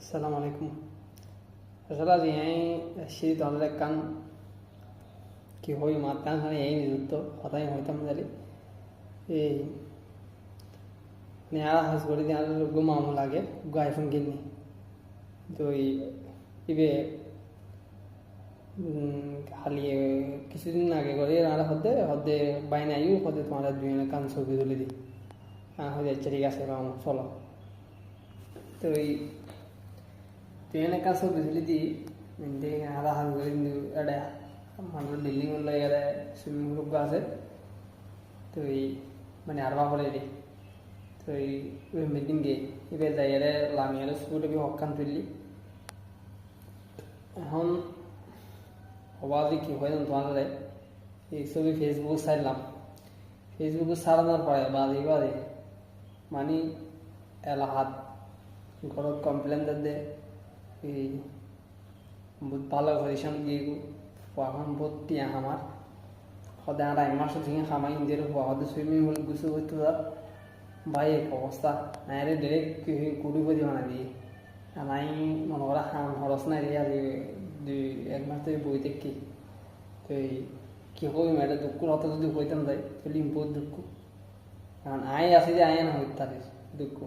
আসসালামু আলাইকুম। আসলে আজি সিঁড়ি ধরলে কান কি হই মাত কান হানি এই নিযুক্ত হতাই হইতাম জালি এই নেয়া হাস করে দিয়ে গুমাম লাগে আইফোন কিনি তো ইবে খালি কিছুদিন আগে করে আর হতে হতে বাইনে আইও হতে তোমার দুই কান ছবি তুলে দিই হয়ে ঠিক আছে চলো তো ট্রেনে কাছে বিজলি নিন্দে আধা হাত করে এড়ে মানুষ বিল্ডিং উল্লাই এড়ে সুইমিং পুল আছে তো মানে আরবা করে রে তো মিটিং গে এবার যাই এড়ে লামি এড়ে স্কুলে বি হকান তুললি এখন অবাধি কি হয় তোমাদের এই ছবি ফেসবুক ছাড়লাম ফেসবুকে ছাড়ানোর পরে বাদে মানে এলাহাত ঘরত কমপ্লেন দে এই বহুত ভালো পজিশন দিয়ে এখন বহুত টিয়া আমার সদায় আর মাস থেকে খামাই নিজের হতে সুইমিং পুল গুছু হইতো ভাই এক অবস্থা নাইরে ডাইরেক্ট কুড়ি পদি বানা দিয়ে নাই মনে করা খাম খরচ নাই রে আজি এক মাস থেকে বই দেখি তো কি হই এটা দুঃখ হতে যদি হইতাম যাই তাহলে বহুত দুঃখ এখন আই আছে যে আয় না হইতে পারিস দুঃখ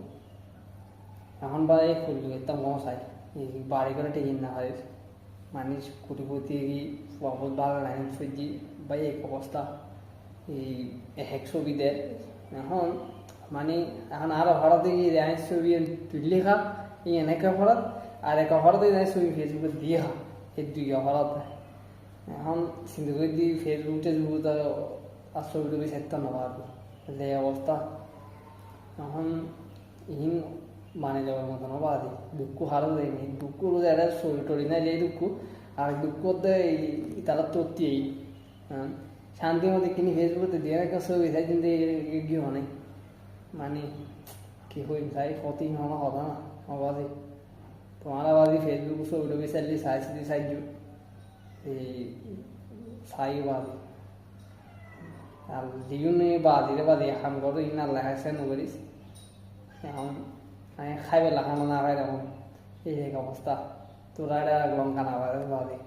এখন বা এই ফুলু একটা মশাই বাড়ি করে টেকিন না হয় মানুষ কুটিপতি বহুত ভালো লাইন সবজি বা এক অবস্থা এই এক ছবি দেয় এখন মানে এখন আরো হঠাৎ গিয়ে ছবি তুললে খা এই এনেকে হঠাৎ আর এক হঠাৎ ছবি ফেসবুকে দিয়ে খা এই দুই হঠাৎ এখন চিন্তা করে দিই ফেসবুক টেসবুক আর ছবি টবি ছাড়তে নেওয়া যে অবস্থা এখন ইহিন মানে যাওয়ার মতন বাদি দুঃখ হারও দেয়নি দুঃখ একটা শরীর টরি নাই এই দুঃখ আর দুঃখ তারা তত্তিই শান্তির মধ্যে কিনি ফেসবুকে দিয়ে একটা ছবি চাই কিন্তু গিয়ে অনেক মানে কি হই চাই ক্ষতি হওয়া হবে না অবাধি তোমার আবাদি ফেসবুক ছবি টবি চাইলি চাইজ এই চাই বাদি আর যিনি বাদি খাম করো ইন আল্লাহ হাসে নগরিস এখন খাইবে লাখানো না খাই তখন এই অবস্থা তোরা এটা লঙ্কা না পারে বাদে